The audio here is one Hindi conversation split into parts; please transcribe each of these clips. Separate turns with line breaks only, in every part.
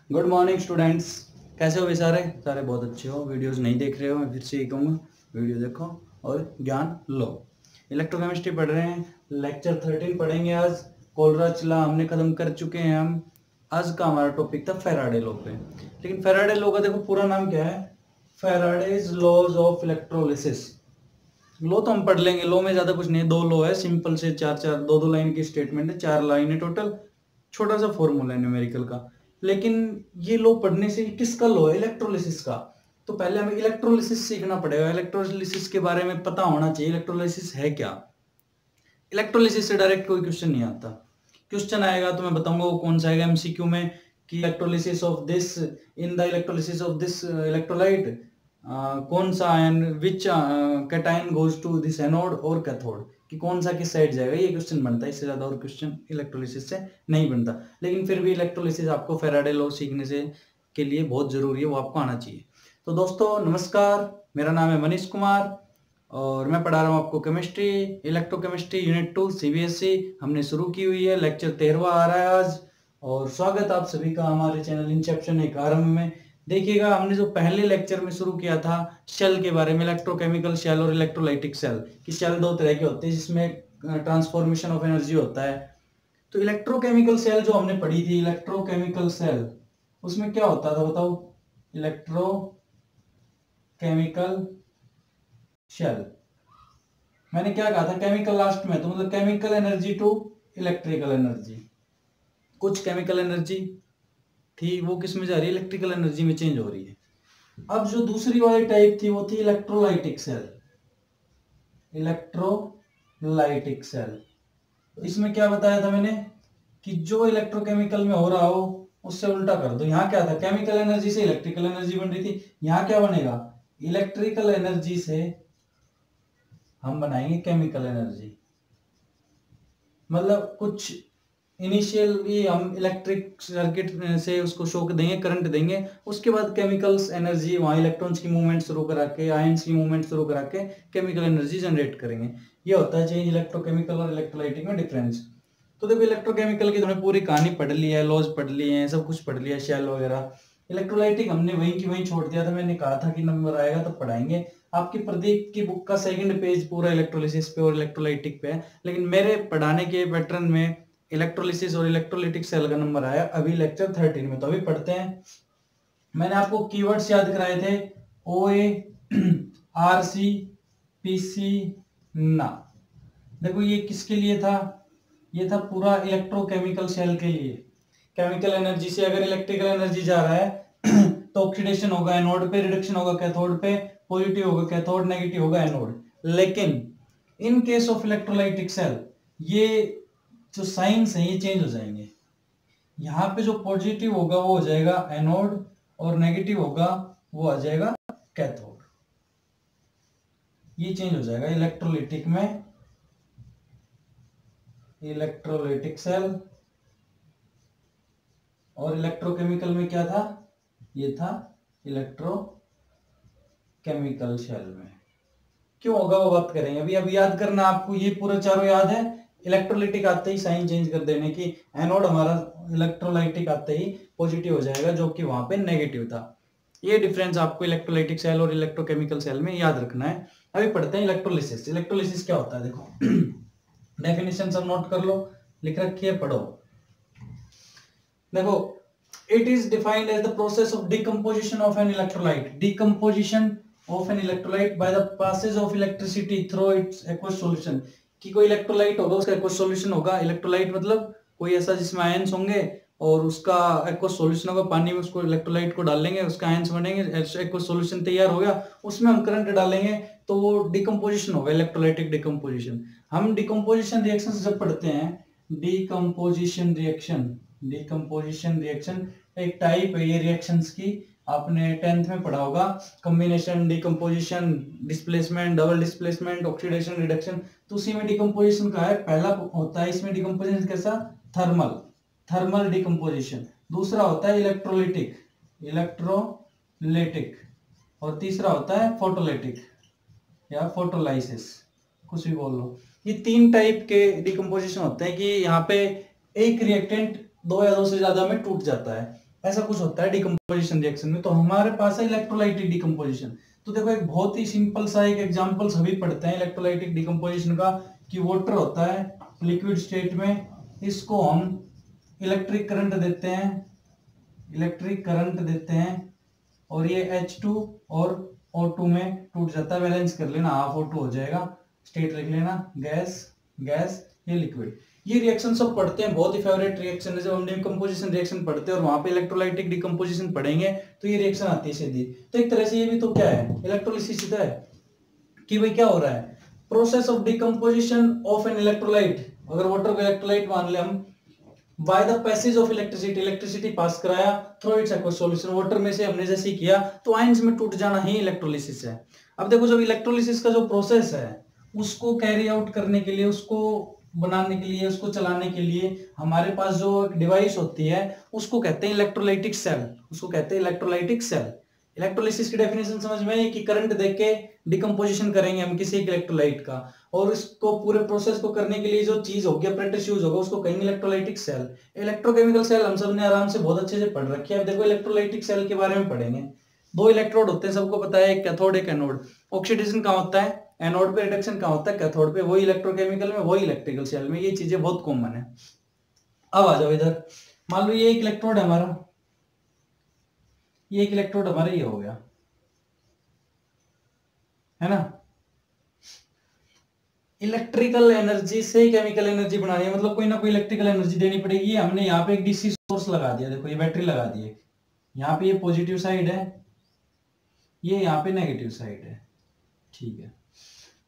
Good morning students. कैसे हो वे सारे सारे बहुत अच्छे हो। वीडियोस नहीं देख रहे हो मैं फिर से ही कहूँगा वीडियो देखो और ज्ञान लो। इलेक्ट्रोकेमिस्ट्री पढ़ रहे हैं, लेक्चर 13 पढ़ेंगे आज। कोलरा चला हमने खत्म कर चुके हैं हम। आज का हमारा टॉपिक था फैराडे लॉ पे। लेकिन फैराडे लॉ का देखो पूरा नाम क्या है, फैराडेज लॉज ऑफ इलेक्ट्रोलिसिस। लो तो हम पढ़ लेंगे, लो में ज्यादा कुछ नहीं, दो लो है सिंपल से, चार चार दो दो लाइन की स्टेटमेंट है, 4 लाइन है टोटल। छोटा सा फॉर्मूला है न्यूमेरिकल का। लेकिन ये लो पढ़ने से किसका लो है, इलेक्ट्रोलिसिस का। तो पहले हमें इलेक्ट्रोलिसिस सीखना पड़ेगा, इलेक्ट्रोलिसिस के बारे में पता होना चाहिए, इलेक्ट्रोलिसिस है क्या। इलेक्ट्रोलिसिस से डायरेक्ट कोई क्वेश्चन नहीं आता। क्वेश्चन आएगा तो मैं बताऊंगा वो कौन सा आएगा एमसीक्यू में, कि electrolysis of this, in the electrolysis of this electrolyte कौन सा ion which cation goes to this anode और कैथोड, कि कौन सा किस साइड जाएगा, ये क्वेश्चन बनता है। इससे ज्यादा और क्वेश्चन इलेक्ट्रोलिसिस से नहीं बनता। लेकिन फिर भी इलेक्ट्रोलिसिस आपको फैराडे लॉ सीखने से के लिए बहुत जरूरी है, वो आपको आना चाहिए। तो दोस्तों नमस्कार, मेरा नाम है मनीष कुमार और मैं पढ़ा रहा हूँ आपको केमिस्ट्री, इलेक्ट्रोकेमिस्ट्री यूनिट 2 सीबीएसई। हमने शुरू की हुई है, लेक्चर 13वां आ रहा है आज। और स्वागत आप सभी का हमारे चैनल इंसेप्शन एक आरंभ में। देखिएगा हमने जो पहले लेक्चर में शुरू किया था शेल के बारे में, इलेक्ट्रोकेमिकल शेल और इलेक्ट्रोलाइटिक शेल, कि शेल दो तरह के होते हैं जिसमें ट्रांसफॉर्मेशन ऑफ एनर्जी होता है। तो इलेक्ट्रोकेमिकल सेल जो हमने पढ़ी थी, इलेक्ट्रोकेमिकल सेल, उसमें क्या होता था बताओ, इलेक्ट्रोकेमिकल शेल। मैंने क्या कहा था, केमिकल लास्ट में, तो मतलब chemical energy to electrical energy. कुछ केमिकल एनर्जी थी वो किस में जा रही है, इलेक्ट्रिकल एनर्जी में चेंज हो रही है। अब जो दूसरी वाली टाइप थी वो थी इलेक्ट्रोलाइटिक सेल। इलेक्ट्रोलाइटिक सेल, इसमें क्या बताया था मैंने, कि जो इलेक्ट्रोकेमिकल में हो रहा हो उससे उल्टा कर दो। यहाँ क्या था, केमिकल एनर्जी से इलेक्ट्रिकल एनर्जी बन रही थी, यहाँ क्या बनेगा, इलेक्ट्रिकल एनर्जी से हम बनाएंगे केमिकल एनर्जी। मतलब कुछ इनिशियल भी हम इलेक्ट्रिक सर्किट से उसको शॉक देंगे, करंट देंगे, उसके बाद केमिकल्स एनर्जी, वहां इलेक्ट्रॉन्स की मूवमेंट शुरू करा के, आयंस की मूवमेंट शुरू करा के केमिकल एनर्जी जनरेट करेंगे। ये होता है चेंज इलेक्ट्रोकेमिकल और इलेक्ट्रोलाइटिक में डिफरेंस। तो देखो इलेक्ट्रोकेमिकल की हमने पूरी कहानी पढ़ ली है, लॉज पढ़ लिए हैं, सब कुछ पढ़ लिया, शेल वगैरह। इलेक्ट्रोलाइटिक हमने वहीं की वहीं छोड़ दिया था, मैंने कहा था कि नंबर आएगा तो पढ़ाएंगे। आपकी प्रदीप की बुक का सेकंड पेज पूरा इलेक्ट्रोलिसिस पे और इलेक्ट्रोलाइटिक पे है, लेकिन मेरे पढ़ाने के पैटर्न में इलेक्ट्रोलिसिस और इलेक्ट्रोलाइटिक सेल का नंबर आया अभी लेक्चर 13 में। तो अभी पढ़ते हैं। मैंने आपको कीवर्ड्स याद कराए थे, ओ ए, आर सी, पी सी, ना। देखो ये किसके लिए था, ये था पूरा इलेक्ट्रोकेमिकल सेल के लिए। केमिकल एनर्जी से अगर इलेक्ट्रिकल एनर्जी जा रहा है तो ऑक्सीडेशन होगा एनोड पे, रिडक्शन होगा कैथोड पे, पॉजिटिव होगा कैथोड, नेगेटिव होगा एनोड। लेकिन in case of electrolytic cell ये जो साइंस है ये चेंज हो जाएंगे। यहाँ पे जो पॉजिटिव होगा वो हो जाएगा एनोड और नेगेटिव होगा वो आ जाएगा कैथोड। ये चेंज हो जाएगा इलेक्ट्रोलाइटिक में, इलेक्ट्रोलाइटिक सेल। और इलेक्ट्रोकेमिकल में क्या था, ये था इलेक्ट्रोकेमिकल सेल में। क्यों होगा वो बात करेंगे अभी। अब याद करना आपको, ये पूरा चारों याद है। इलेक्ट्रोलाइटिक आते ही साइन चेंज कर देने की, एनोड हमारा इलेक्ट्रोलाइटिक आते ही पॉजिटिव हो जाएगा जो कि वहां पे नेगेटिव था। ये डिफरेंस आपको इलेक्ट्रोलाइटिक सेल और इलेक्ट्रोकेमिकल सेल में याद रखना है। अभी पढ़ते हैं इलेक्ट्रोलिसिस। इलेक्ट्रोलिसिस क्या होता है देखो डेफिनेशन सब नोट कर लो, लिख रखी है, पढ़ो। देखो, it is defined as the process of decomposition of an electrolyte, decomposition of an electrolyte by the passage of electricity through its aqueous solution। कि कोई इलेक्ट्रोलाइट होगा उसका एक्वस सॉल्यूशन होगा। इलेक्ट्रोलाइट मतलब कोई ऐसा जिसमें आयंस होंगे और उसका एक्वस सॉल्यूशन होगा, पानी में उसको इलेक्ट्रोलाइट को डालेंगे, उसका आयंस बनेंगे, एक्वस सॉल्यूशन तैयार हो गया, उसमें हम करंट डालेंगे तो वो डिकम्पोजिशन होगा, इलेक्ट्रोलाइटिक डिकम्पोजिशन। हम डिकम्पोजिशन रिएक्शन जब पढ़ते हैं, डिकम्पोजिशन रिएक्शन, डिकम्पोजिशन रिएक्शन एक टाइप है ये रिएक्शंस की, आपने 10th में पढ़ा होगा। Combination, decomposition, displacement, double displacement, oxidation, reduction. तो उसी में डिकम्पोजिशन का है, पहला होता है इसमें डिकम्पोजिशन कैसा, थर्मल, थर्मल डिकम्पोजिशन। दूसरा होता है इलेक्ट्रोलिटिक, इलेक्ट्रोलिटिक। और तीसरा होता है फोटोलिटिक या फोटोलाइसिस, कुछ भी बोल लो। ये 3 टाइप के डिकम्पोजिशन होते हैं कि यहाँ पे एक रिएक्टेंट 2 या 2 से ज्यादा में टूट जाता है। ऐसा कुछ होता है डिकम्पोजिशन रिएक्शन में। तो हमारे पास है इलेक्ट्रोलाइटिक डिकम्पोजिशन। तो देखो एक बहुत ही सिंपल सा एक एग्जांपल सभी पढ़ते हैं इलेक्ट्रोलाइटिक डिकम्पोजिशन का, कि वाटर होता है लिक्विड स्टेट में, इसको हम इलेक्ट्रिक करंट देते हैं, इलेक्ट्रिक करंट देते हैं, और ये H2 और O2 में टूट जाता है। बैलेंस कर लेना, हाफ O2 हो जाएगा, स्टेट लिख लेना, गैस गैस, ये लिक्विड। ये रिएक्शन सब पढ़ते हैं, बहुत ही फेवरेट रिएक्शन है। जब हम डिकम्पोजिशन रिएक्शन पढ़ते हैं और वहां पे इलेक्ट्रोलाइटिक डिकम्पोजिशन पढ़ेंगे तो ये रिएक्शन आती है सीधी। तो एक तरह से ये भी तो क्या है, इलेक्ट्रोलिसिस है, कि भाई क्या हो रहा है, process of decomposition of an electrolyte. अगर वाटर को इलेक्ट्रोलाइट मान ले हम, by the passage of electricity, electricity pass कराया through its aqueous solution, water में से हमने जैसे किया तो आयंस में टूट जाना ही इलेक्ट्रोलिसिस है। अब देखो जब इलेक्ट्रोलिसिस का जो प्रोसेस है उसको कैरी आउट करने के लिए, उसको बनाने के लिए, उसको चलाने के लिए हमारे पास जो एक डिवाइस होती है उसको कहते हैं इलेक्ट्रोलाइटिक सेल, उसको कहते हैं इलेक्ट्रोलाइटिक सेल। इलेक्ट्रोलिसिस की डेफिनेशन समझ में आई कि करंट देके डिकम्पोजिशन करेंगे हम किसी एक इलेक्ट्रोलाइट का, और इसको पूरे प्रोसेस को करने के लिए जो चीज होगी, अपरेटस यूज होगा, उसको कहेंगे इलेक्ट्रोलाइटिक सेल। इलेक्ट्रोकेमिकल सेल हम सब ने आराम से बहुत अच्छे से पढ़ रखी है। अब देखो इलेक्ट्रोलाइटिक सेल के बारे में पढ़ेंगे। दो इलेक्ट्रोड होते हैं, सबको पता है, एक कैथोड एक एनोड। ऑक्सीडेशन कहाँ होता है, एनोड पे, रिडक्शन कहाँ होता है, कैथोड पे। वही इलेक्ट्रोकेमिकल में, वही इलेक्ट्रिकल सेल में, ये चीजें बहुत कॉमन है। अब आ जाओ इधर, मान लो ये एक इलेक्ट्रोड है हमारा, ये एक इलेक्ट्रोड हमारा ये हो गया, है ना। इलेक्ट्रिकल एनर्जी से केमिकल एनर्जी बनानी है, मतलब कोई ना कोई इलेक्ट्रिकल एनर्जी देनी पड़ेगी। हमने यहाँ पे एक डीसी सोर्स लगा दिया, देखो ये बैटरी लगा दी है, यहाँ पे ये पॉजिटिव साइड है, ये यहाँ पे नेगेटिव साइड है, ठीक है।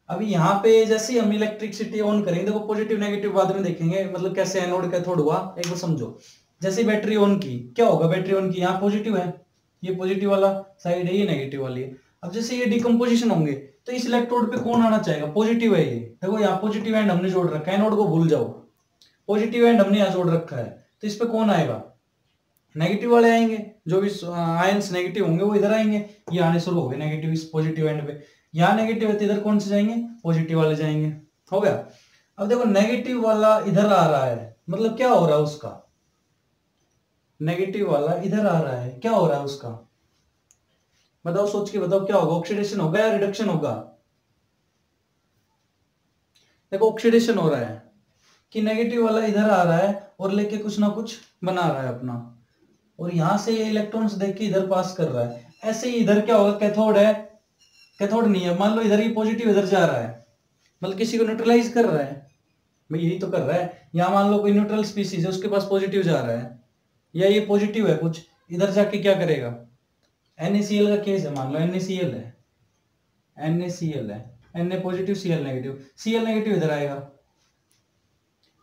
अभी यहाँ पे जैसे हम इलेक्ट्रिसिटी ऑन करेंगे, देखो पॉजिटिव नेगेटिव बाद में देखेंगे, मतलब कैसे एनोड कैथोड हुआ, एक बार समझो। जैसे बैटरी ऑन की, क्या होगा, बैटरी ऑन की, यहाँ पॉजिटिव है, ये पॉजिटिव वाला साइड है, ये नेगेटिव वाली है। अब जैसे ये डिकम्पोजिशन होंगे तो इस इलेक्ट्रोड पे कौन आना चाहेगा, पॉजिटिव है ये, देखो यहाँ पॉजिटिव एंड हमने जोड़ रखा है, एनोड को भूल जाओ, पॉजिटिव एंड हमने यहाँ जोड़ रखा है, तो इस पे कौन आएगा, नेगेटिव वाले आएंगे, जो भी आयंस नेगेटिव होंगे वो इधर आएंगे, ये आने शुरू हो गए नेगेटिव इस पॉजिटिव एंड पे। यहाँ नेगेटिव है तो इधर कौन से जाएंगे, पॉजिटिव वाले जाएंगे, हो गया। अब देखो नेगेटिव वाला इधर आ रहा है, मतलब क्या हो रहा है उसका, नेगेटिव वाला इधर आ रहा है, क्या हो रहा है उसका, बताओ, सोच के बताओ क्या होगा, ऑक्सीडेशन होगा या रिडक्शन होगा। देखो ऑक्सीडेशन हो रहा है कि नेगेटिव वाला इधर आ रहा है और लेके कुछ ना कुछ बना रहा है अपना, और यहां से ये इलेक्ट्रॉन्स देख के इधर पास कर रहा है। ऐसे ही इधर क्या होगा, कैथोड है, कैथोड नहीं है, मान लो इधर ये पॉजिटिव इधर जा रहा है, मतलब किसी को न्यूट्रलाइज कर रहा है, भाई यही तो कर रहा है। यहाँ मान लो कोई न्यूट्रल स्पीसीज है, उसके पास पॉजिटिव जा रहा है, या ये पॉजिटिव है कुछ, इधर जाके क्या करेगा, NaCl का केस है, मान लो NaCl है, NaCl है, Na positive Cl negative, Cl negative इधर आएगा,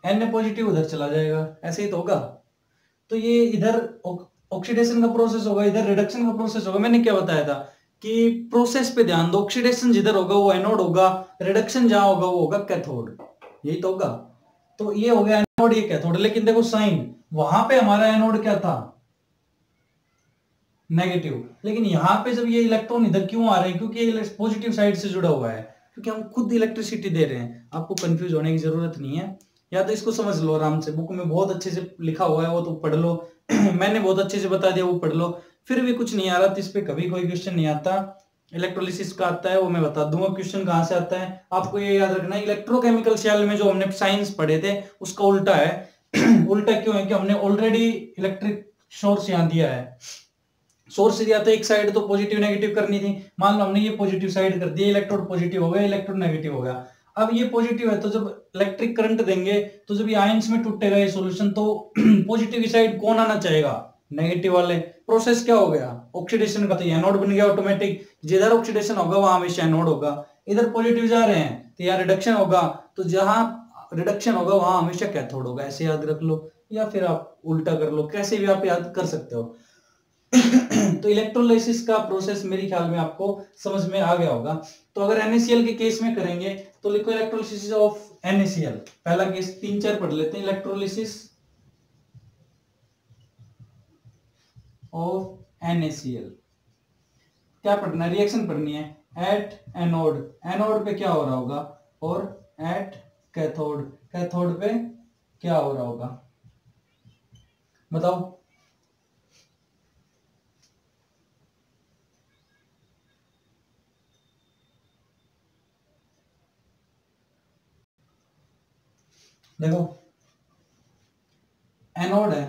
Na पॉजिटिव उधर चला जाएगा, ऐसे ही तो होगा। तो ये इधर ऑक्सीडेशन का प्रोसेस होगा, इधर रिडक्शन का प्रोसेस होगा। मैंने क्या बताया था कि प्रोसेस पे ध्यान दो, ऑक्सीडेशन जिधर होगा वो एनोड होगा, रिडक्शन जहां होगा वो होगा कैथोड, यही तो होगा। तो ये हो गया एनोड, ये कैथोड। लेकिन देखो साइन, वहां पे हमारा एनोड क्या था, नेगेटिव, लेकिन यहाँ पे जब ये इलेक्ट्रॉन इधर क्यों आ रहे हैं, क्योंकि ये पॉजिटिव साइड से जुड़ा हुआ है, क्योंकि हम खुद इलेक्ट्रिसिटी दे रहे हैं। आपको कंफ्यूज होने की जरूरत नहीं है, या तो इसको समझ लो आराम से, बुक में बहुत अच्छे से लिखा हुआ है वो तो पढ़ लो मैंने बहुत अच्छे से बता दिया वो पढ़ लो। फिर भी कुछ नहीं आ रहा तो इस पे कभी कोई क्वेश्चन नहीं आता, इलेक्ट्रोलिसिस का आता है वो मैं बता दूंगा क्वेश्चन कहाँ से आता है। आपको ये याद रखना है, इलेक्ट्रोकेमिकल सेल में जो हमने साइंस पढ़े थे उसका उल्टा है उल्टा क्यों है कि हमने ऑलरेडी इलेक्ट्रिक सोर्स यहाँ दिया है, सोर्स दिया तो एक साइड तो पॉजिटिव नेगेटिव करनी थी, मान लो हमने ये पॉजिटिव साइड कर दिया, इलेक्ट्रोड पॉजिटिव हो गया, इलेक्ट्रोड नेगेटिव हो गया। अब ये पॉजिटिव है तो जब इलेक्ट्रिक करंट देंगे तो जब ये आयंस में टूटेगा ये सॉल्यूशन, तो पॉजिटिव की साइड कौन आना चाहेगा, नेगेटिव वाले। प्रोसेस क्या हो गया, ऑक्सीडेशन का, तो एनोड बन गया ऑटोमेटिक, जिधर ऑक्सीडेशन होगा वहां हमेशा एनोड होगा, इधर पॉजिटिव जा रहे हैं तो यहाँ रिडक्शन होगा, तो जहां रिडक्शन होगा वहां हमेशा कैथोड होगा, ऐसे याद रख लो, या फिर आप उल्टा कर लो, कैसे भी आप याद कर सकते हो तो इलेक्ट्रोलाइसिस का प्रोसेस मेरे ख्याल में आपको समझ में आ गया होगा। तो अगर NaCl के केस में करेंगे तो लिखो इलेक्ट्रोलिसिस ऑफ NaCl, पहला केस 3-4 पढ़ लेते हैं, इलेक्ट्रोलिसिस ऑफ NaCl। क्या पढ़ना है, रिएक्शन पढ़नी है, एट एनोड, एनोड पे क्या हो रहा होगा, और एट कैथोड, कैथोड पे क्या हो रहा होगा, बताओ। देखो एनोड है,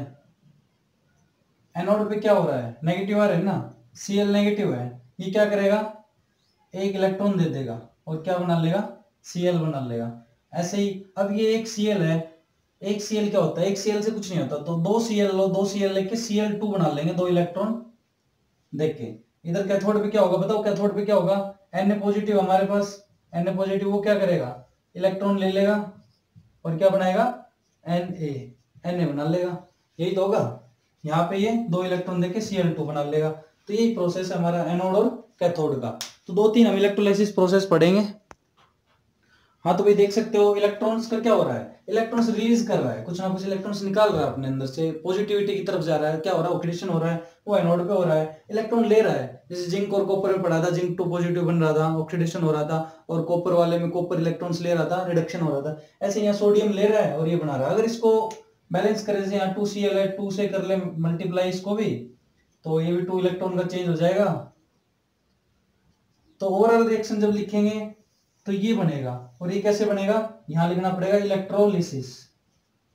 एनोड पे क्या हो रहा है, नेगेटिव आ रहा है ना, Cl नेगेटिव है, ये क्या करेगा, एक इलेक्ट्रॉन दे देगा और क्या बना लेगा, Cl बना लेगा। ऐसे ही अब ये एक Cl है, एक Cl क्या होता है, एक Cl से कुछ नहीं होता, तो दो Cl लो, दो Cl लेके Cl2 बना लेंगे, दो इलेक्ट्रॉन देख के। इधर कैथोड पे क्या होगा बताओ, कैथोड पे क्या होगा, Na पॉजिटिव हमारे पास, Na पॉजिटिव वो क्या करेगा, इलेक्ट्रॉन ले लेगा और क्या बनाएगा, Na बना लेगा, यही तो होगा। यहाँ पे ये दो इलेक्ट्रॉन देके Cl2 बना लेगा। तो यही प्रोसेस है हमारा एनोड और कैथोड का। तो दो तीन हम इलेक्ट्रोलाइसिस प्रोसेस पढ़ेंगे। हाँ तो भाई देख सकते हो इलेक्ट्रॉन्स का क्या हो रहा है, इलेक्ट्रॉन्स रिलीज कर रहा है, कुछ ना कुछ इलेक्ट्रॉन्स निकाल रहा है अपने अंदर से, पॉजिटिविटी की तरफ जा रहा है, क्या हो रहा है, ऑक्सीडेशन हो रहा है, वो एनोड पे हो रहा है, इलेक्ट्रॉन ले रहा है। जैसे जिंक और कॉपर में पढ़ा था, जिंक 2 पॉजिटिव बन रहा था, ऑक्सीडेशन हो रहा था, और कॉपर वाले में कॉपर इलेक्ट्रॉन्स ले रहा था, रिडक्शन हो रहा था। ऐसे यहाँ सोडियम ले रहा है और ये बना रहा है। अगर इसको बैलेंस करें, जैसे यहाँ 2Cl है, 2 से कर ले मल्टीप्लाई इसको भी, तो ये भी 2 इलेक्ट्रॉन का चेंज हो जाएगा। तो ओवरऑल रिएक्शन जब लिखेंगे तो ये बनेगा, और ये कैसे बनेगा, यहां लिखना पड़ेगा इलेक्ट्रोलिसिस,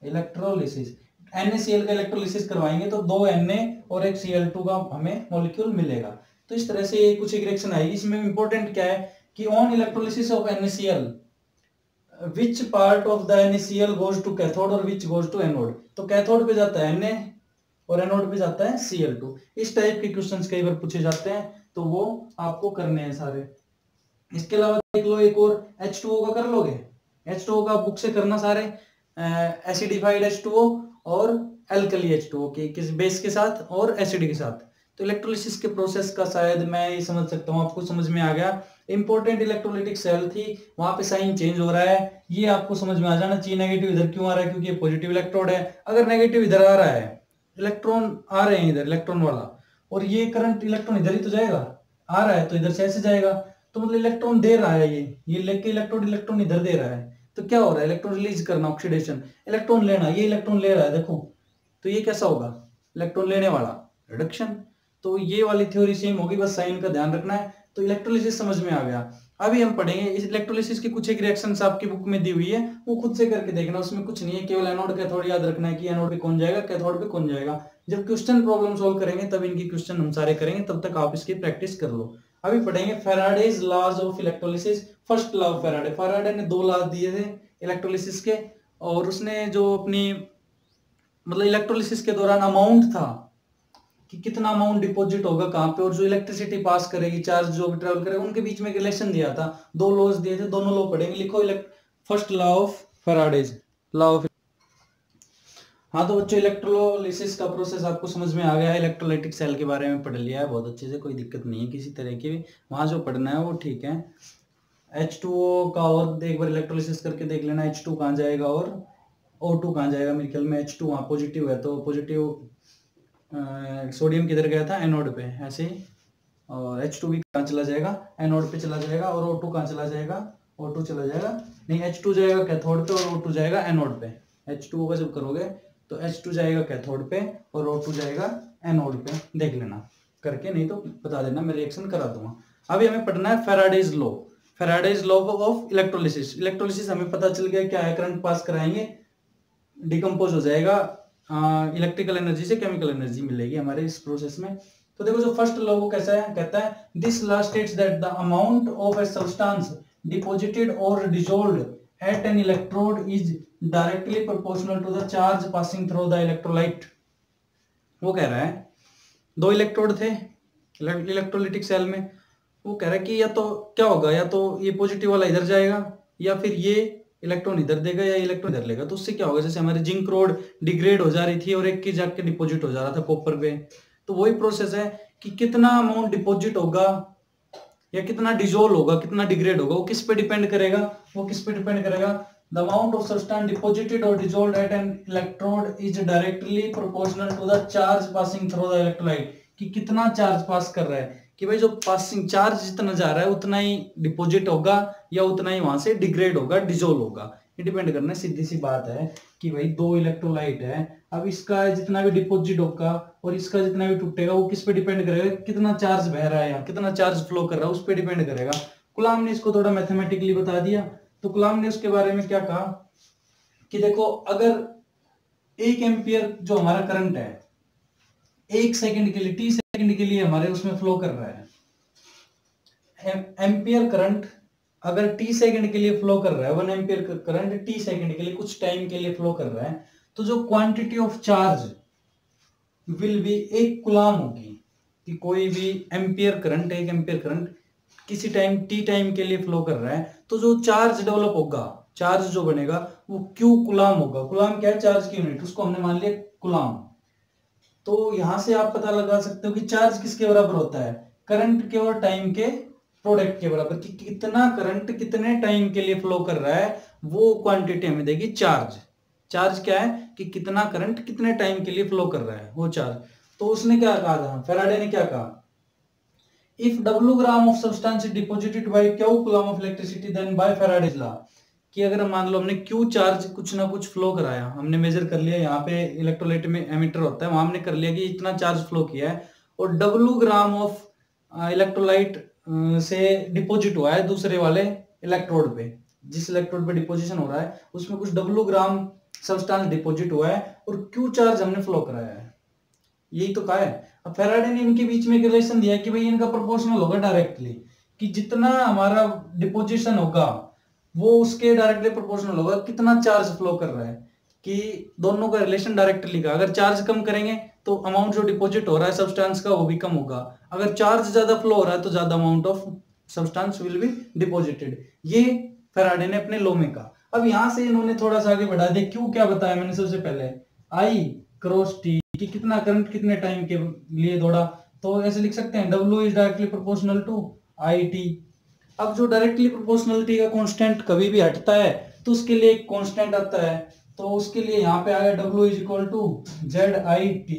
इलेक्ट्रोलिसिस। NaCl का इलेक्ट्रोलिसिस करवाएंगे तो 2 Na और एक Cl2 का हमें मॉलिक्यूल मिलेगा। तो इस तरह से कुछ एक रिएक्शन आएगी। इसमें इंपॉर्टेंट क्या है कि on electrolysis of NaCl which part of the NaCl goes to cathode और विच गोज टू एनोड। तो कैथोड पे जाता है Na और एनोड पे जाता है Cl2। इस टाइप के क्वेश्चंस कई बार पूछे जाते हैं, तो वो आपको करने हैं सारे। इसके अलावा देख लो एक और H2O का कर लोगे, H2O का बुक से करना सारे, एसिडिफाइड H2O और एल्कली H2O के किस बेस के साथ और एसिड के साथ। तो इलेक्ट्रोलिसिस के प्रोसेस का शायद मैं ये समझ सकता हूँ, आपको समझ में आ गया। इंपॉर्टेंट इलेक्ट्रोलिटिक सेल थी, वहां पे साइन चेंज हो रहा है, ये आपको समझ में आ जाना चाहिए। नेगेटिव इधर क्यों आ रहा है, क्योंकि ये पॉजिटिव इलेक्ट्रोड है। अगर नेगेटिव इधर आ रहा है, इलेक्ट्रॉन आ रहे हैं इधर इलेक्ट्रॉन वाला, और ये करंट इलेक्ट्रॉन इधर ही तो जाएगा, आ रहा है तो इधर से ऐसे जाएगा, तो मतलब इलेक्ट्रॉन दे रहा है, ये लेके इलेक्ट्रॉन इधर दे रहा है। तो क्या हो रहा है, इलेक्ट्रॉन रिलीज करना, ऑक्सीडेशन, इलेक्ट्रॉन लेना, ये इलेक्ट्रॉन ले रहा है देखो, तो ये कैसा होगा, इलेक्ट्रॉन लेने वाला, रिडक्शन। तो ये वाली थ्योरी सेम होगी, बस साइन का ध्यान रखना है। तो इलेक्ट्रोलिसिस समझ में आ गया। अभी हम पढ़ेंगे इस इलेक्ट्रोलिसिस की कुछ एक रिएक्शंस आपकी बुक में दी हुई है, वो खुद से करके देखना, उसमें कुछ नहीं है, केवल एनोड कैथोड याद रखना है कि एनोड पे कौन जाएगा, कैथोड पे कौन जाएगा। जब क्वेश्चन प्रॉब्लम सॉल्व करेंगे तब इनकी क्वेश्चन हम सारे करेंगे, तब तक आप इसकी प्रैक्टिस कर लो। अभी पढ़ेंगे Faraday's laws of electrolysis. First law of Faraday, Faraday ने 2 लॉ दिए थे इलेक्ट्रोलिसिस के, और उसने जो अपनी मतलब इलेक्ट्रोलिसिस के दौरान अमाउंट था कि कितना अमाउंट डिपॉजिट होगा कहां पे, और जो इलेक्ट्रिसिटी पास करेगी, चार्ज जो भी ट्रेवल करेगा, उनके बीच में एक रिलेशन दिया था। 2 लॉज दिए थे, दोनों लॉ पढ़ेंगे। लिखो first law of Faraday's, law of. हाँ तो बच्चों इलेक्ट्रोलिसिस का प्रोसेस आपको समझ में आ गया है, इलेक्ट्रोलाइटिक सेल के बारे में पढ़ लिया है बहुत अच्छे से, कोई दिक्कत नहीं है किसी तरह की भी, वहां जो पढ़ना है वो ठीक है। H2O का और एक बार इलेक्ट्रोलिसिस करके देख लेना, H2 कहाँ जाएगा और O2 कहाँ जाएगा। मेरे ख्याल में H2 वहाँ पॉजिटिव है, तो पॉजिटिव सोडियम किधर गया था, एनोड पे, ऐसे ही। और H2 भी कहाँ चला जाएगा, एनोड पे चला जाएगा, और O2 कहाँ चला जाएगा, O2 चला जाएगा, नहीं H2 जाएगा कैथोड पे और O2 जाएगा एनोड पे। H2O का जब करोगे तो H2 जाएगा कैथोड पे और O2 जाएगा एनोड पे, देख लेना करके, नहीं तो बता देना, मैं रिएक्शन करा दूंगा। अभी हमें पढ़ना है Faraday's law, Faraday's law of electrolysis. Electrolysis हमें पता चल गया क्या है, करंट पास कराएंगे, डिकम्पोज हो जाएगा, इलेक्ट्रिकल एनर्जी से केमिकल एनर्जी मिलेगी हमारे इस प्रोसेस में। तो देखो जो फर्स्ट लॉ वो कैसा है, कहता है this law states that the amount of a substance deposited और dissolved at an electrode is directly proportional to the charge passing through the electrolyte. वो कह रहा है 2 इलेक्ट्रोड थे इलेक्ट्रोलिटिक सेल में, वो कह रहा है कि या तो क्या होगा, या तो ये पॉजिटिव वाला इधर जाएगा, या फिर ये इलेक्ट्रॉन इधर देगा, या इलेक्ट्रॉन इधर लेगा। तो उससे क्या होगा, जैसे हमारी जिंक रोड डिग्रेड हो जा रही थी और एक की जाके डिपॉजिट हो जा रहा था कॉपर पे, तो वही प्रोसेस है कि कितना अमाउंट डिपॉजिट होगा या कितना डिजोल्व होगा, कितना डिग्रेड होगा, वो किस पे डिपेंड करेगा, वो किस पे डिपेंड करेगा, the amount of substance deposited और dissolved at an electrode is directly proportional to the charge passing through the electrolyte. कि कितना चार्ज पास कर रहा है, कि भाई जो पासिंग चार्ज जितना जा रहा है उतना ही डिपॉजिट होगा या उतना ही वहां से डिग्रेड होगा, डिजोल्व होगा। ये डिपेंड करना है, सीधी सी बात है कि भाई 2 इलेक्ट्रोलाइट है, अब इसका जितना भी डिपॉजिट होगा और इसका जितना भी टूटेगा, वो किस पे डिपेंड करेगा, कितना चार्ज बह रहा है या कितना चार्ज फ्लो कर रहा है, उस पर डिपेंड करेगा। कूलाम ने इसको थोड़ा मैथमेटिकली बता दिया। तो कूलाम ने उसके बारे में क्या कहा कि देखो अगर 1 एम्पियर जो हमारा करंट है 1 सेकंड के लिए, टी सेकंड के लिए हमारे उसमें फ्लो कर रहा है, एम्पियर करंट अगर टी सेकंड के लिए फ्लो कर रहा है, 1 एम्पियर करंट टी सेकंड के लिए कुछ टाइम के लिए फ्लो कर रहा है, तो जो quantity of charge will be 1 coulomb होगी। कि कोई भी एम्पियर करंट, 1 एम्पियर करंट किसी टाइम टी टाइम के लिए फ्लो कर रहा है, तो जो चार्ज डेवलप होगा, चार्ज जो बनेगा वो क्यू कूलम होगा। कूलम क्या है? चार्ज की यूनिट, उसको हमने मान लिया कूलम। तो यहां से आप पता लगा सकते हो कि चार्ज किसके बराबर होता है? करंट के और टाइम के प्रोडक्ट के बराबर। कि कितना करंट कितने टाइम के लिए फ्लो कर रहा है, वो क्वांटिटी हमें देगी चार्ज। चार्ज क्या है? कि कितना करंट कितने टाइम के लिए फ्लो कर रहा है, वो चार्ज। तो उसने क्या कहा था, फैराडे ने क्या कहा? If W gram of substance deposited by Q coulomb of electricity then by Faraday's law. कि अगर मान लो हमने Q चार्ज कुछ ना कुछ फ्लो कराया, हमने मेजर कर लिया, यहाँ पे इलेक्ट्रोलाइट में एमीटर होता है, वहां हमने कर लिया कि इतना चार्ज फ्लो किया है, और W ग्राम ऑफ इलेक्ट्रोलाइट से डिपोजिट हुआ है दूसरे वाले इलेक्ट्रोड पे। जिस इलेक्ट्रोड पे डिपोजिशन हो रहा है उसमें कुछ W ग्राम सब्सटेंस डिपोजिट हुआ है और Q चार्ज हमने फ्लो कराया है। यही तो कहा है। अब फैराडे ने इनके बीच में एक रिलेशन दिया कि भाई इनका प्रोपोर्शनल होगा डायरेक्टली, कि जितना हमारा डिपोजिशन होगा वो उसके डायरेक्टली प्रोपोर्शनल होगा कितना चार्ज फ्लो कर रहा है। कि दोनों का रिलेशन डायरेक्टली का, अगर चार्ज कम करेंगे तो अमाउंट जो डिपॉजिट हो रहा है सब्सटेंस का वो भी कम होगा, अगर चार्ज ज्यादा फ्लो हो रहा है तो ज्यादा amount of substance will be deposited. ये फैराडे ने अपने लॉ में कहा। अब यहां से इन्होंने थोड़ा सा आगे बढ़ा दिया। क्यों क्या बताया मैंने सबसे पहले? आई क्रॉस टी, कि कितना करंट कितने टाइम के लिए दौड़ा, तो ऐसे लिख सकते हैं W is directly proportional to I T. अब जो डायरेक्टली प्रोपोर्शनलिटी का कांस्टेंट कभी भी हटता है तो उसके लिए एक कांस्टेंट आता है, तो उसके लिए यहाँ पे आया W is equal to Z I T.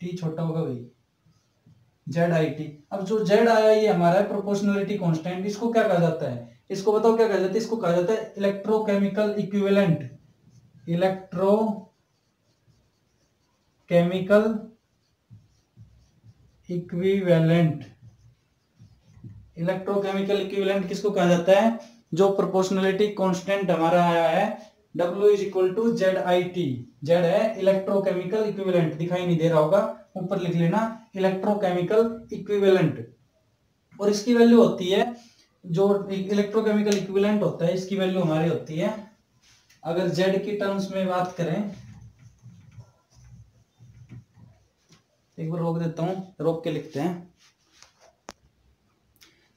T छोटा होगा भाई, जेड आई टी। अब जो जेड आया ये हमारा प्रोपोर्शनलिटी कांस्टेंट, इसको क्या कहा जाता है? इसको बताओ क्या कहा जाता है? इसको कहा जाता है electrochemical equivalent. Electrochemical equivalent. Electrochemical equivalent किसको कहा जाता है? जो प्रोपोर्शनलिटी कांस्टेंट हमारा आया है W is equal to Z I T. Z है इलेक्ट्रोकेमिकल इक्विवेलेंट, दिखाई नहीं दे रहा होगा, ऊपर लिख लेना इलेक्ट्रोकेमिकल इक्विवेलेंट। और इसकी वैल्यू होती है, जो इलेक्ट्रोकेमिकल इक्विवेलेंट होता है इसकी वैल्यू हमारी होती है, अगर जेड की टर्म्स में बात करें, एक बार रोक देता हूं, रोक के लिखते हैं।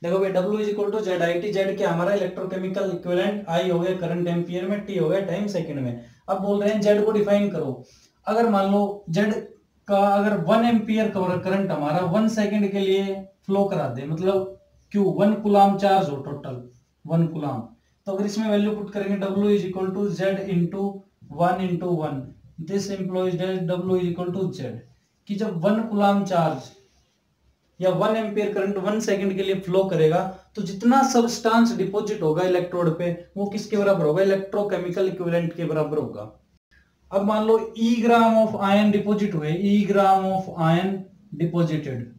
देखो भाई W is equal to Z I T. Z क्या हमारा इलेक्ट्रोकेमिकल इक्विवेलेंट, आई हो गया करंट एम्पियर में, टी हो गया टाइम सेकंड में। अब बोल रहे हैं जेड को डिफाइन करो। अगर मान लो जेड का अगर 1 एम्पियर करंट हमारा 1 सेकंड के लिए फ्लो करा दे, मतलब क्यू 1 कूलम चार्ज हो, टोटल 1 कूलम, तो अगर इसमें वैल्यू पुट करेंगे W is equal to Z into 1 into 1, this implies that W is equal to Z. कि जब 1 कूलम चार्ज या 1 एम्पियर करंट 1 सेकंड के लिए फ्लो करेगा तो जितना सब्सटेंस डिपॉजिट होगा इलेक्ट्रोड पे वो किसके बराबर होगा? इलेक्ट्रोकेमिकल इक्विवेलेंट के बराबर होगा। अब मान लो E gram of ion deposit हुए, E gram of ion deposited,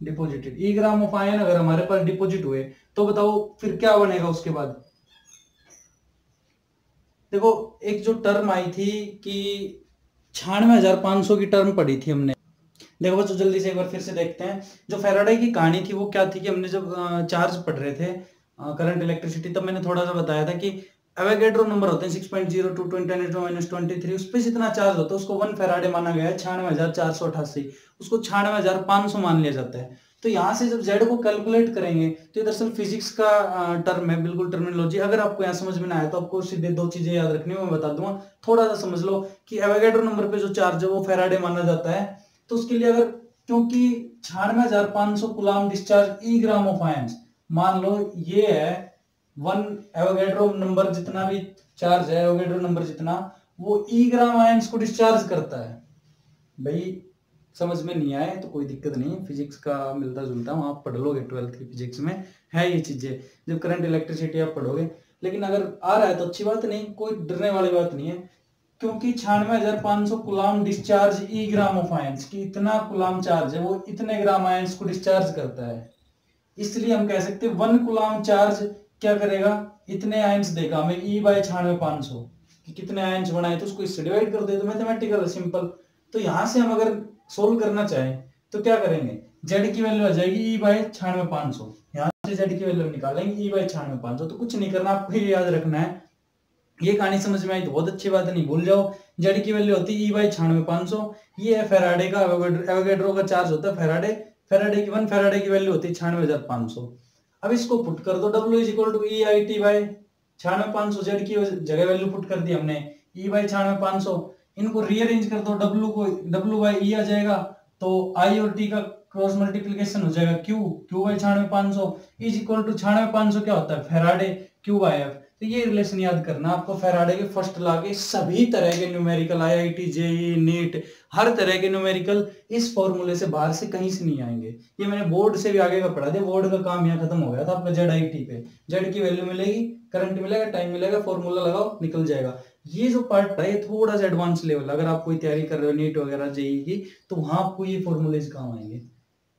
deposited E gram of ion अगर हमारे पास डिपॉजिट हुए तो बताओ फिर क्या बनेगा उसके बाद? देखो एक जो टर्म आई थी कि 96,500 की टर्म पढ़ी थी हमने। देखो बच्चों जल्दी से एक बार फिर से देखते हैं। जो फैराडे की कहानी थी वो क्या थी कि हमने जब चार्ज पढ़ रहे थे करंट इलेक्ट्रिसिटी, तब मैंने थोड़ा सा बताया था कि एवोगैड्रो नंबर होते हैं 6.02 × 10⁻⁻23, उस पे जितना चार्ज होता है उसको 1 फैराडे माना गया है, 96,488, उसको 96,500 मान लिया जाता है। तो यहाँ से जब जेड को कैलकुलेट करेंगे तो ये दरअसल फिजिक्स का टर्म है, बिल्कुल टर्मिनोलॉजी। अगर आपको यहाँ समझ में ना आए तो आपको सीधे 2 चीजें याद रखनी है, मैं बता दूंगा, थोड़ा सा समझ लो कि एवोगैड्रो नंबर पे जो चार्ज है वो फैराडे माना जाता है। तो उसके लिए अगर, क्योंकि 96,500 coulomb discharge E gram of ions, मान लो ये है 1 एवोगैड्रो नंबर जितना भी चार्ज है, एवोगैड्रो नंबर जितना, वो E ग्राम आयंस को डिस्चार्ज करता है। भाई समझ में नहीं आए तो कोई दिक्कत नहीं है, फिजिक्स का मिलता जुलता हूँ, आप पढ़ लोगे 12th की फिजिक्स में है ये चीजें, जब करंट इलेक्ट्रिसिटी आप पढ़ोगे। लेकिन अगर आ रहा है तो अच्छी बात नहीं, कोई डरने वाली बात नहीं है, क्योंकि 96,500 coulomb discharge E gram of ions की, इतना कूलम चार्ज है वो इतने ग्राम आयंस को डिस्चार्ज करता है। इसलिए हम कह सकते हैं 1 कूलम चार्ज क्या करेगा, इतने आयंस देगा हमें E बाय 96,500 कि कितने आयंस बनाए, तो उसको इससे डिवाइड कर दे, तो मैथमेटिकल सिंपल। तो यहाँ से हम अगर सोल्व करना चाहें तो क्या करेंगे, जेड की वैल्यू आ जाएगी E बाय 96,500, यहाँ से जेड की वैल्यू निकालेंगे E बाय 96,500। तो कुछ नहीं करना, आपको ये याद रखना है, ये कहानी समझ में आई तो बहुत अच्छी बात है, नहीं भूल जाओ। जेड की वैल्यू होती है E बाय 96,500, ये है फेराडे का, एवोगैड्रो का चार्ज होता है फेराडे, वन फेराडे की वैल्यू होती है 96,500। अब इसको पुट कर दो, W is equal to E I T by 96,500, Z की जगह वैल्यू पुट कर दी हमने E बाय 96,500। इनको रीअरेंज कर दो, W बाय E आ जाएगा, तो I और T का क्रॉस मल्टीप्लीकेशन हो जाएगा Q by 96,500 is equal to 96,500 क्या होता है फेराडे, Q बाय F। तो ये रिलेशन याद करना आपको, फेराडे के फर्स्ट लॉ के सभी तरह के न्यूमेरिकल, IIT JEE नीट हर तरह के न्यूमेरिकल इस फॉर्मूले से बाहर से कहीं से नहीं आएंगे। ये मैंने बोर्ड से भी आगे का पढ़ा दिया, बोर्ड का काम यहाँ खत्म हो गया था आपका। ZIT पे जेड की वैल्यू मिलेगी, करंट मिलेगा, टाइम मिलेगा, फॉर्मूला लगाओ, निकल जाएगा। ये जो पार्ट है ये थोड़ा सा एडवांस लेवल, अगर आप कोई तैयारी कर रहे हो नीट वगैरह JEE की, तो वहां आपको ये फॉर्मूलेज काम आएंगे।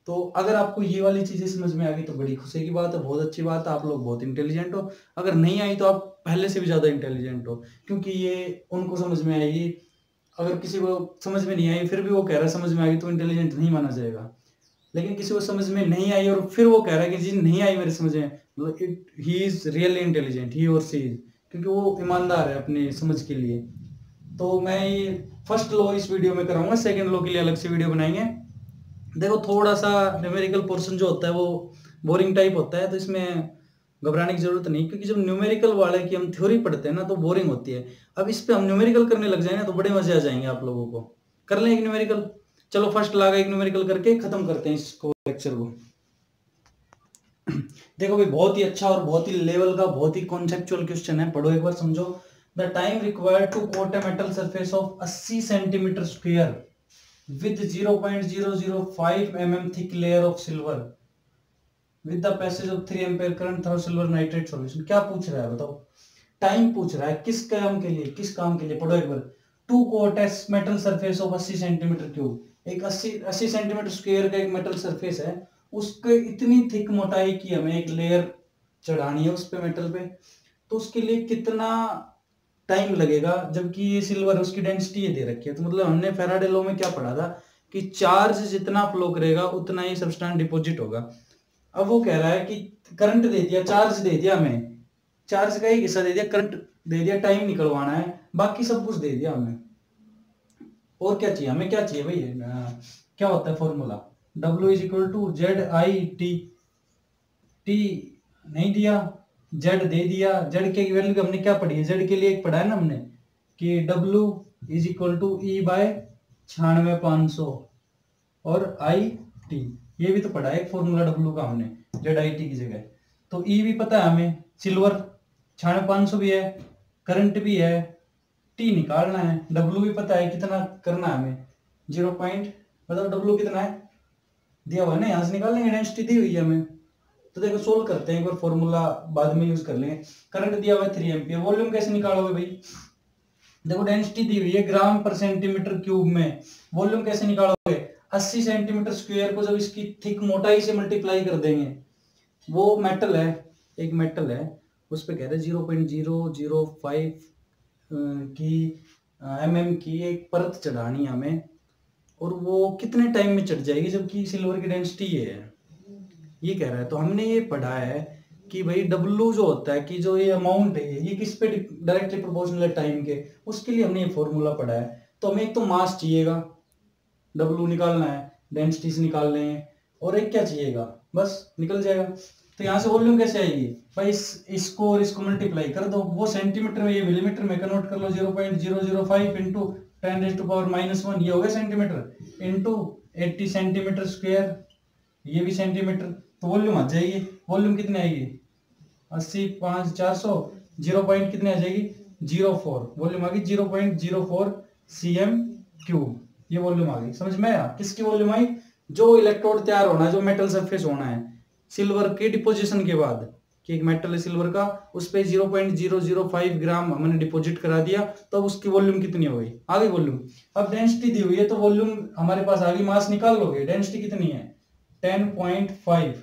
तो अगर आपको ये वाली चीजें समझ में आ गई तो बड़ी खुशी की बात है, बहुत अच्छी बात है, आप लोग बहुत इंटेलिजेंट हो। अगर नहीं आई तो आप पहले से भी ज्यादा इंटेलिजेंट हो, क्योंकि ये उनको समझ में आएगी। अगर किसी को समझ में नहीं आई फिर भी वो कह रहा है समझ में आ गई, तो इंटेलिजेंट नहीं माना जाएगा। लेकिन किसी को समझ में नहीं आई और फिर वो कह रहा है कि जी नहीं आई मेरे समझ में, मतलब ही इज रियली इंटेलिजेंट, ही और सी इज, क्योंकि वो ईमानदार है अपनी समझ के लिए। तो मैं ये फर्स्ट लॉ इस वीडियो में कराऊंगा, सेकंड लॉ के लिए अलग से वीडियो बनाएंगे। देखो थोड़ा सा न्यूमेरिकल पोर्शन जो होता है वो बोरिंग टाइप होता है, तो इसमें घबराने की जरूरत नहीं, क्योंकि जब न्यूमेरिकल वाले की हम थ्योरी पढ़ते हैं ना तो बोरिंग होती है। अब इस पे हम न्यूमेरिकल करने लग जाए ना तो बड़े मजे आ जाएंगे आप लोगों को। कर लें एक न्यूमेरिकल, चलो फर्स्ट लागा एक न्यूमेरिकल करके खत्म करते हैं इसको, लेक्चर को। देखो भाई बहुत ही अच्छा और बहुत ही लेवल का, बहुत ही कॉन्सेप्चुअल क्वेश्चन है, पढ़ो एक बार समझो। The time required to coat a metal surface of 80 centimetre square with 0.005 mm thick layer of silver with the passage of 3 ampere current through silver nitrate solution। क्या पूछ रहा है बताओ, टाइम पूछ रहा है, किस काम के लिए, किस काम के लिए, पढ़ो एक बार। To coat a metal surface of 80 centimetre cube, एक 80 सेंटीमीटर स्क्वायर का एक मेटल सरफेस है, उसके इतनी थिक मोटाई की हमें एक लेयर चढ़ानी है उस पे मेटल पे, तो उसके लिए कितना टाइम लगेगा, जबकि ये सिल्वर उसकी डेंसिटी ये दे रखी है। तो मतलब हमने फेराडे लॉ में क्या पढ़ा था कि चार्ज जितना फ्लो करेगा उतना ही सब्सटेंस डिपॉजिट होगा। अब वो कह रहा है कि करंट दे दिया, चार्ज दे दिया, हमें चार्ज का एक हिस्सा दे दिया, करंट दे दिया, टाइम निकलवाना है, बाकी सब कुछ दे दिया हमें। और क्या चाहिए हमें, क्या चाहिए भाई, क्या होता है formula, W is equal to ZIT, T नहीं दिया, जेड दे दिया, जेड के वैल्यू हमने क्या पढ़ी है, जेड के लिए एक पढ़ा है ना हमने कि W is equal to E by 96,500 और IT, ये भी तो पढ़ा है एक फॉर्मूला W का हमने ZIT की जगह। तो E भी पता है हमें, सिल्वर 96,500 भी है, करंट भी है, T निकालना है, W भी पता है कितना करना है हमें, 0 पॉइंट, बताओ W कितना है दिया हुआ है ना, यहाँ से निकाल लेंगे, डेंसिटी दी हुई है हमें। तो देखो सोल्व करते हैं एक बार, फॉर्मूला बाद में यूज कर लेंगे। करंट दिया हुआ है 3 एम्पियर, वॉल्यूम कैसे निकालोगे भाई, देखो डेंसिटी दी हुई है ग्राम पर सेंटीमीटर क्यूब में, वॉल्यूम कैसे निकालोगे, 80 सेंटीमीटर स्क्वायर को जब इसकी थिक मोटाई से मल्टीप्लाई कर देंगे, वो मेटल है, एक मेटल है, उस पे कह रहे 0.005 की mm की एक परत चढ़ानी है हमें, और वो कितने टाइम में चढ़ जाएगी, जबकि सिल्वर की डेंसिटी ये है, ये कह रहा है। तो हमने ये पढ़ा है कि भाई W जो होता है कि जो ये अमाउंट है ये किस पे डायरेक्टली प्रोपोर्शनल है टाइम के, उसके लिए हमने ये फॉर्मूला पढ़ा है। तो हमें एक तो मास चाहिएगा, W निकालना है, डेंसिटी से निकाल लेंगे, और एक क्या चाहिएगा, बस निकल जाएगा। तो यहाँ से वॉल्यूम कैसे आएगी भाई, इसको और इसको मल्टीप्लाई कर दो, वो सेंटीमीटर में ये मिलीमीटर में कन्वर्ट कर लो, 0.005 इंटू 10⁻⁻⁻1 ये हो गया सेंटीमीटर, इंटू 80 सेंटीमीटर स्क्वायर, ये भी सेंटीमीटर, तो वॉल्यूम आ जाएगी, वॉल्यूम कितनी आएगी 80 5 400, 0 पॉइंट कितने आ जाएगी 04, वॉल्यूम आ गई 0.04 cm3, ये वॉल्यूम आ गई। समझ में आया, किसकी वॉल्यूम आई, जो इलेक्ट्रोड तैयार होना है, जो मेटल सरफेस होना है सिल्वर के डिपोजिशन के बाद, कि एक मेटल है सिल्वर का, उस पे 0.005 ग्राम हमने डिपॉजिट करा दिया, तो अब उसकी वॉल्यूम कितनी हो गई, आ गई वॉल्यूम। अब डेंसिटी दी हुई है तो वॉल्यूम हमारे पास आ गई, मास निकाल लोगे, डेंसिटी कितनी है 10.5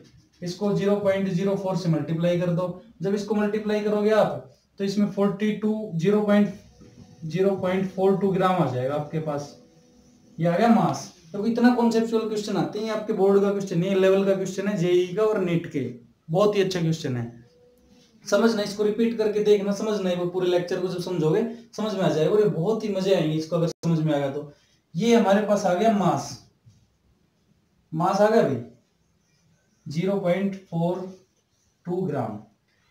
इसको 0.04 से मल्टीप्लाई कर दो। जब इसको मल्टीप्लाई करोगे आप तो इसमें 0.42 ग्राम आ जाएगा आपके पास। ये आ गया मास। तो इतना कॉन्सेप्चुअल क्वेश्चन आते हैं आपके बोर्ड का क्वेश्चन नहीं, लेवल का क्वेश्चन है, जेईई का और नीट के। बहुत ही अच्छा क्वेश्चन है। समझना, इसको रिपीट करके देखना, समझना है। वो पूरे लेक्चर को जब समझोगे समझ में आ जाएगा और ये बहुत ही मजे आएंगे इसको अगर समझ में आएगा तो। ये हमारे पास आ गया मास। मास आ गया भाई 0.42 ग्राम।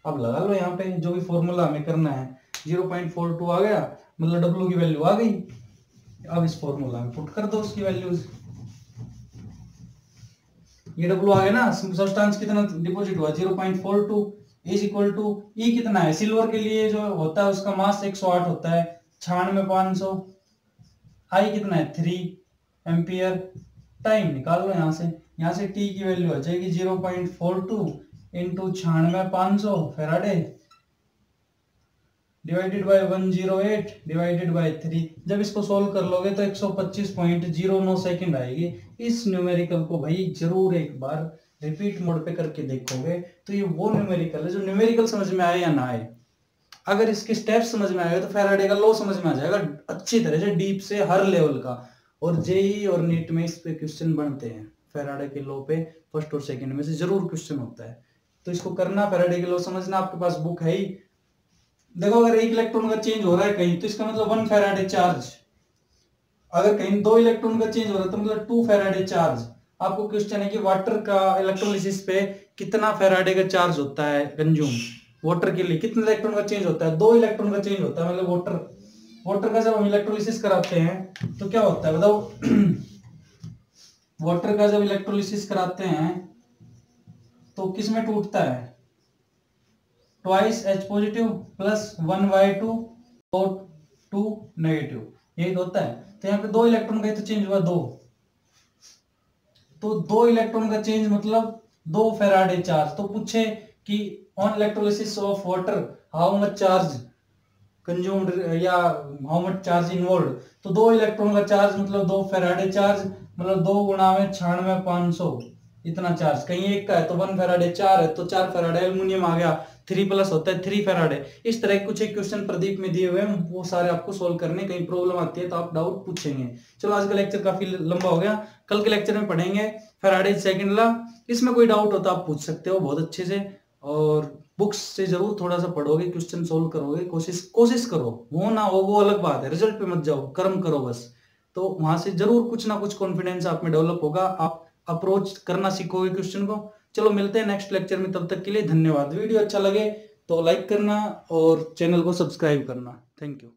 अब लगा लो यहाँ पे जो भी फॉर्मूला हमें करना है। 0.42 आ गया मतलब डब्ल्यू की वैल्यू आ गई। अब इस फॉर्मूला में पुट कर दो उसकी वैल्यूज। ये डब्ल्यू आ गया ना, सब्सटेंस कितना डिपॉजिट हुआ 0.42 इज इक्वल टू ई कितना है, सिल्वर के लिए जो होता है उसका मास 108 होता है, 96,500। आई कितना है 3 एम्पियर। टाइम निकाल लो यहाँ से टी की वैल्यू आ जाएगी 0.42 into 96,500 Faraday divided by 108 divided by 3। जब इसको सोल्व कर लोगे तो 125.09 सेकंड आएगी। इस न्यूमेरिकल को भाई जरूर एक बार रिपीट मोड पे करके देखोगे तो ये वो न्यूमेरिकल है जो न्यूमेरिकल समझ में आए या ना आए, अगर इसके स्टेप समझ में आएगा तो फैराडे का लॉ समझ में आ जाएगा अच्छी तरह से, डीप से, हर लेवल का। और जेईई और नीट में इस पे क्वेश्चन बनते हैं, फैराडे के लॉ पे फर्स्ट और सेकंड में से जरूर क्वेश्चन होता है। तो इसको करना, फैराडे के लॉ समझना। आपके पास बुक है ही। देखो अगर एक इलेक्ट्रॉन का चेंज हो रहा है कहीं तो इसका मतलब 1 फैराडे चार्ज। अगर कहीं 2 इलेक्ट्रॉन का चेंज हो रहा है तो मतलब 2 फैराडे चार्ज। आपको क्वेश्चन है कि वाटर का इलेक्ट्रोलिसिस पे कितना फैराडे का चार्ज होता है कंज्यूम। वाटर के लिए कितने इलेक्ट्रॉन का चेंज होता है, 2 इलेक्ट्रॉन का चेंज होता है। मतलब वाटर का जब हम इलेक्ट्रोलिसिस कराते हैं तो क्या होता है बताओ। वाटर का जब इलेक्ट्रोलिसिस कराते हैं तो किस में टूटता है, ट्वाइस H पॉजिटिव प्लस 1/2 और 2 नेगेटिव, यही होता है। तो यहाँ पे 2 इलेक्ट्रॉन का तो चेंज हुआ 2, तो 2 इलेक्ट्रॉन का चेंज मतलब 2 फैराडे चार्ज। तो पूछे कि on electrolysis of water how much charge consumed या हाउ मच चार्ज इन्वॉल्व, तो 2 इलेक्ट्रॉन का चार्ज मतलब 2 फैराडे चार्ज मतलब 2 गुणा में 96,500 इतना चार्ज। कहीं एक का है तो 1 फैराडे, 4 है तो 4 फैराडे। एल्युमिनियम आ गया 3 प्लस होता है 3 फैराडे। इस तरह के कुछ एक क्वेश्चन प्रदीप में दिए हुए हैं, वो सारे आपको सोल्व करने। कहीं प्रॉब्लम आती है तो आप डाउट पूछेंगे। चलो आज का लेक्चर काफी लंबा हो गया, कल के लेक्चर में पढ़ेंगे फैराडे सेकंड लॉ। इसमें कोई डाउट हो तो आप पूछ सकते हो बहुत अच्छे से। और बुक्स से जरूर थोड़ा सा पढ़ोगे, क्वेश्चन सोल्व करोगे, कोशिश करो। हो ना हो वो अलग बात है, रिजल्ट पे मत जाओ, कर्म करो बस। तो वहां से जरूर कुछ ना कुछ कॉन्फिडेंस आप में डेवलप होगा, आप अप्रोच करना सीखोगे क्वेश्चन को। चलो मिलते हैं नेक्स्ट लेक्चर में, तब तक के लिए धन्यवाद। वीडियो अच्छा लगे तो लाइक करना और चैनल को सब्सक्राइब करना। Thank you.